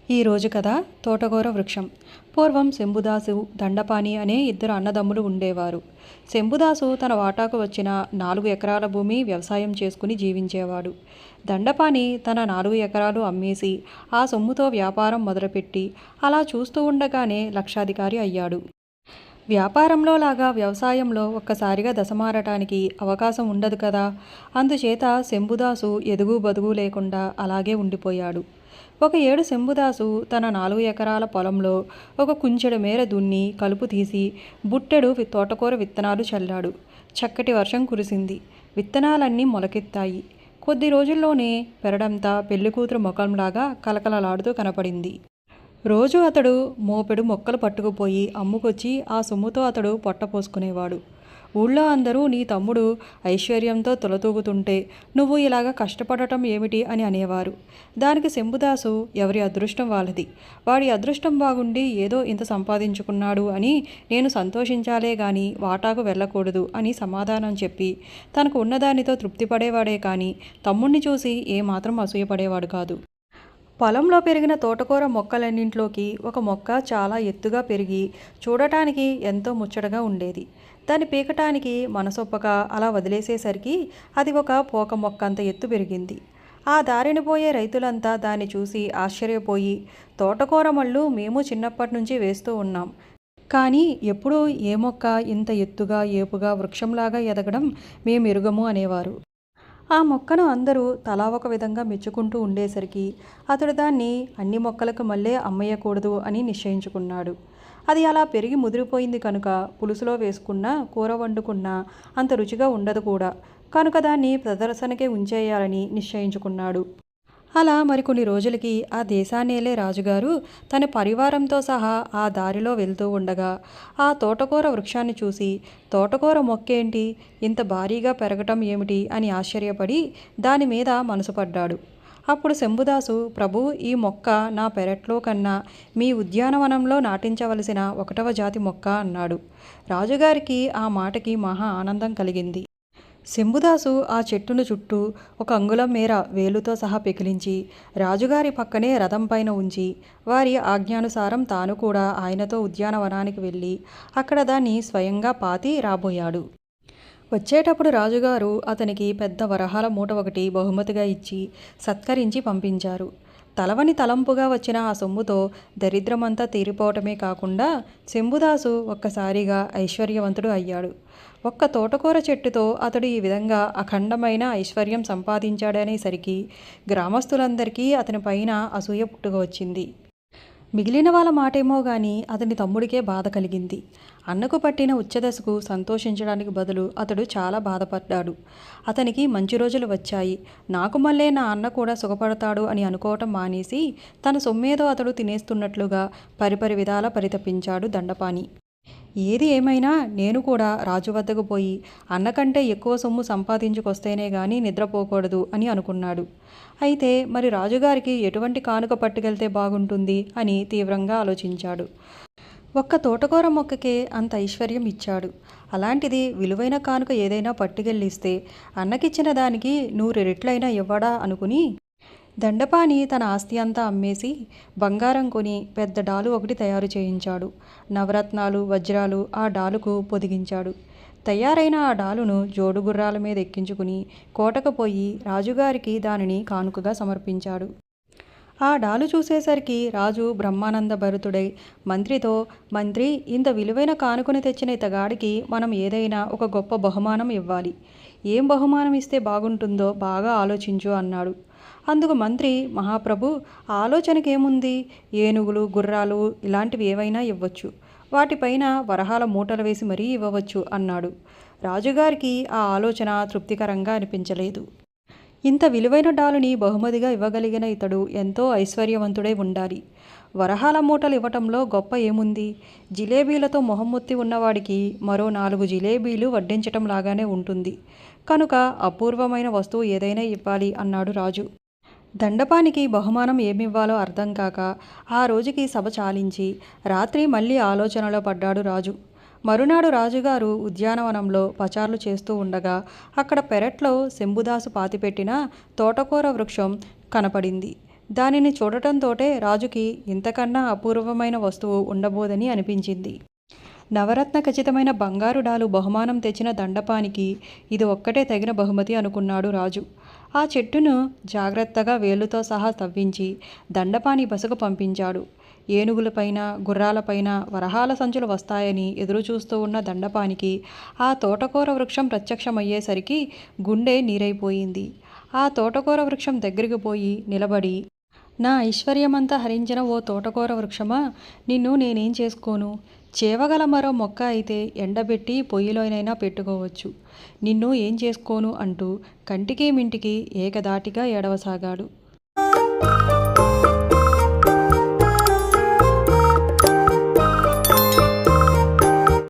ఈరోజు కథ తోటకూర వృక్షం. పూర్వం శంభుదాసు, దండపాణి అనే ఇద్దరు అన్నదమ్ములు ఉండేవారు. శంభుదాసు తన వాటాకు వచ్చిన 4 ఎకరాల భూమి వ్యవసాయం చేసుకుని జీవించేవాడు. దండపాణి తన 4 ఎకరాలు అమ్మేసి ఆ సొమ్ముతో వ్యాపారం మొదలుపెట్టి అలా చూస్తూ ఉండగానే లక్షాధికారి అయ్యాడు. వ్యాపారంలో లాగా వ్యవసాయంలో ఒక్కసారిగా దశమారటానికి అవకాశం ఉండదు కదా. అందుచేత శంభుదాసు ఎదుగు బదుగు లేకుండా అలాగే ఉండిపోయాడు. ఒక ఏడు శంభుదాసు తన 4 ఎకరాల పొలంలో ఒక కుంచెడు మేర దున్ని కలుపు తీసి బుట్టెడు తోటకూర విత్తనాలు చల్లాడు. చక్కటి వర్షం కురిసింది. విత్తనాలన్నీ మొలకెత్తాయి. కొద్ది రోజుల్లోనే పెరడంతా పెళ్లికూతురు ముఖంలాగా కలకలలాడుతూ కనపడింది. రోజు అతడు మోపెడు మొక్కలు పట్టుకుపోయి అమ్ముకొచ్చి ఆ సొమ్ముతో అతడు పొట్ట పోసుకునేవాడు. ఊళ్ళో అందరూ నీ తమ్ముడు ఐశ్వర్యంతో తొలతూగుతుంటే నువ్వు ఇలాగ కష్టపడటం ఏమిటి అని అనేవారు. దానికి శంభుదాసు ఎవరి అదృష్టం వాళ్ళది. వాడి అదృష్టం బాగుండి ఏదో ఇంత సంపాదించుకున్నాడు అని నేను సంతోషించాలే గాని వాటాకు వెళ్ళకూడదు అని సమాధానం చెప్పి తనకు ఉన్నదానితో తృప్తిపడేవాడే కానీ తమ్ముణ్ణి చూసి ఏమాత్రం అసూయపడేవాడు కాదు. పొలంలో పెరిగిన తోటకూర మొక్కలన్నింట్లోకి ఒక మొక్క చాలా ఎత్తుగా పెరిగి చూడటానికి ఎంతో ముచ్చటగా ఉండేది. దాన్ని పీకటానికి మనసొప్పక అలా వదిలేసేసరికి అది ఒక పోక మొక్క అంత ఎత్తు పెరిగింది. ఆ దారిని పోయే రైతులంతా దాన్ని చూసి ఆశ్చర్యపోయి, తోటకూర మళ్ళు మేము చిన్నప్పటి నుంచి వేస్తూ ఉన్నాం, కానీ ఎప్పుడూ ఏ మొక్క ఇంత ఎత్తుగా ఏపుగా వృక్షంలాగా ఎదగడం మేమెరుగము అనేవారు. ఆ మొక్కను అందరూ తలా ఒక విధంగా మెచ్చుకుంటూ ఉండేసరికి అతడు దాన్ని అన్ని మొక్కలకు మళ్ళీ అమ్మేయకూడదు అని నిశ్చయించుకున్నాడు. అది అలా పెరిగి ముదిరిపోయింది కనుక పులుసులో వేసుకున్నా కూర వండుకున్నా అంత రుచిగా ఉండదు కూడా. కనుక దాన్ని ప్రదర్శనకే ఉంచేయాలని నిశ్చయించుకున్నాడు. అలా మరికొన్ని రోజులకి ఆ దేశాన్నేలే రాజుగారు తన పరివారంతో సహా ఆ దారిలో వెళ్తూ ఉండగా ఆ తోటకూర వృక్షాన్ని చూసి తోటకూర మొక్కేంటి ఇంత భారీగా పెరగటం ఏమిటి అని ఆశ్చర్యపడి దాని మీద మనసు పడ్డాడు. అప్పుడు శంభుదాసు, ప్రభు, ఈ మొక్క నా పెరట్లో కన్నా మీ ఉద్యానవనంలో నాటించవలసిన 1వ జాతి మొక్క అన్నాడు. రాజుగారికి ఆ మాటకి మహా ఆనందం కలిగింది. శంభుదాసు ఆ చెట్టును చుట్టూ 1 అంగుళం మేర వేలుతో సహా పెకిలించి రాజుగారి పక్కనే రథం పైన ఉంచి వారి ఆజ్ఞానుసారం తాను కూడా ఆయనతో ఉద్యానవనానికి వెళ్ళి అక్కడ దాన్ని స్వయంగా పాతి రాబోయాడు. వచ్చేటప్పుడు రాజుగారు అతనికి పెద్ద వరహాల మూట ఒకటి బహుమతిగా ఇచ్చి సత్కరించి పంపించారు. తలవని తలంపుగా వచ్చిన ఆ సొమ్ముతో దరిద్రమంతా తీరిపోవటమే కాకుండా శంభుదాసు ఒక్కసారిగా ఐశ్వర్యవంతుడు అయ్యాడు. ఒక్క తోటకూర చెట్టుతో అతడు ఈ విధంగా అఖండమైన ఐశ్వర్యం సంపాదించాడనేసరికి గ్రామస్తులందరికీ అతని పైన అసూయ పుట్టుకొచ్చింది. మిగిలిన వాళ్ళ మాటేమో గాని అతని తమ్ముడికే బాధ కలిగింది. అన్నకు పట్టిన ఉచ్చదశకు సంతోషించడానికి బదులు అతడు చాలా బాధపడ్డాడు. అతనికి మంచి రోజులు వచ్చాయి, నాకు మళ్ళీ నా అన్న కూడా సుఖపడతాడు అని అనుకోవటం మానేసి తన సొమ్మేదో అతడు తినేస్తున్నట్లుగా పరిపరి విధాల పరితపించాడు దండపాణి. ఏది ఏమైనా నేను కూడా రాజు వద్దకు పోయి అన్నకంటే ఎక్కువ సొమ్ము సంపాదించుకొస్తేనే గాని నిద్రపోకూడదు అని అనుకున్నాడు. అయితే మరి రాజుగారికి ఎటువంటి కానుక పట్టుకెళ్తే బాగుంటుంది అని తీవ్రంగా ఆలోచించాడు. ఒక్క తోటకూర మొక్కకే అంత ఐశ్వర్యం ఇచ్చాడు. అలాంటిది విలువైన కానుక ఏదైనా పట్టుకెళ్ళిస్తే అన్నకిచ్చిన దానికి 100 రెట్లైనా ఇవ్వడా అనుకుని దండపాణి తన ఆస్తి అంతా అమ్మేసి బంగారం కొని పెద్ద డాలు ఒకటి తయారు చేయించాడు. నవరత్నాలు, వజ్రాలు ఆ డాలుకు పొదిగించాడు. తయారైన ఆ డాలును జోడు గుర్రాల మీద ఎక్కించుకుని కోటకు పోయి రాజుగారికి దానిని కానుకగా సమర్పించాడు. ఆ డాలు చూసేసరికి రాజు బ్రహ్మానంద భరితుడై మంత్రితో, మంత్రి, ఇంత విలువైన కానుకను తెచ్చిన ఇతగాడికి మనం ఏదైనా ఒక గొప్ప బహుమానం ఇవ్వాలి. ఏం బహుమానం ఇస్తే బాగుంటుందో బాగా ఆలోచించు అన్నాడు. అందుకు మంత్రి, మహాప్రభు, ఆలోచనకేముంది, ఏనుగులు, గుర్రాలు ఇలాంటివి ఏవైనా ఇవ్వచ్చు, వాటిపైన వరహాల మూటలు వేసి మరీ ఇవ్వవచ్చు అన్నాడు. రాజుగారికి ఆ ఆలోచన తృప్తికరంగా అనిపించలేదు. ఇంత విలువైన డాలుని బహుమతిగా ఇవ్వగలిగిన ఇతడు ఎంతో ఐశ్వర్యవంతుడై ఉండాలి. వరహాల మూటలు ఇవ్వటంలో గొప్ప ఏముంది, జిలేబీలతో మొహమ్మొత్తి ఉన్నవాడికి మరో 4 జిలేబీలు వడ్డించటం లాగానే ఉంటుంది. కనుక అపూర్వమైన వస్తువు ఏదైనా ఇవ్వాలి అన్నాడు రాజు. దండపానికి బహుమానం ఏమివ్వాలో అర్థం కాక ఆ రోజుకి సభ చాలించి రాత్రి మళ్ళీ ఆలోచనలో పడ్డాడు రాజు. మరునాడు రాజుగారు ఉద్యానవనంలో పచార్లు చేస్తూ ఉండగా అక్కడ పెరట్లో శంభుదాసు పాతిపెట్టిన తోటకూర వృక్షం కనపడింది. దానిని చూడటంతోటే రాజుకి ఇంతకన్నా అపూర్వమైన వస్తువు ఉండబోదని అనిపించింది. నవరత్న ఖచ్చితమైన బంగారు డాలు బహుమానం తెచ్చిన దండపానికి ఇది ఒక్కటే తగిన బహుమతి అనుకున్నాడు రాజు. ఆ చెట్టును జాగ్రత్తగా వేళ్లుతో సహా తవ్వించి దండపాని బసకు పంపించాడు. ఏనుగులపైన గుర్రాలపైన వరహాల సంచులు వస్తాయని ఎదురుచూస్తూ ఉన్న దండపానికి ఆ తోటకూర వృక్షం ప్రత్యక్షమయ్యేసరికి గుండె నీరైపోయింది. ఆ తోటకూర వృక్షం దగ్గరికి పోయి నిలబడి, నా ఐశ్వర్యమంతా హరించిన ఓ తోటకూర వృక్షమా, నిన్ను నేనేం చేసుకోను? చేవగల మరో మొక్క అయితే ఎండబెట్టి పొయ్యిలోనైనా పెట్టుకోవచ్చు. నిన్ను ఏం చేసుకోను అంటూ కంటికి మింటికి ఏకధాటిగా ఏడవసాగాడు.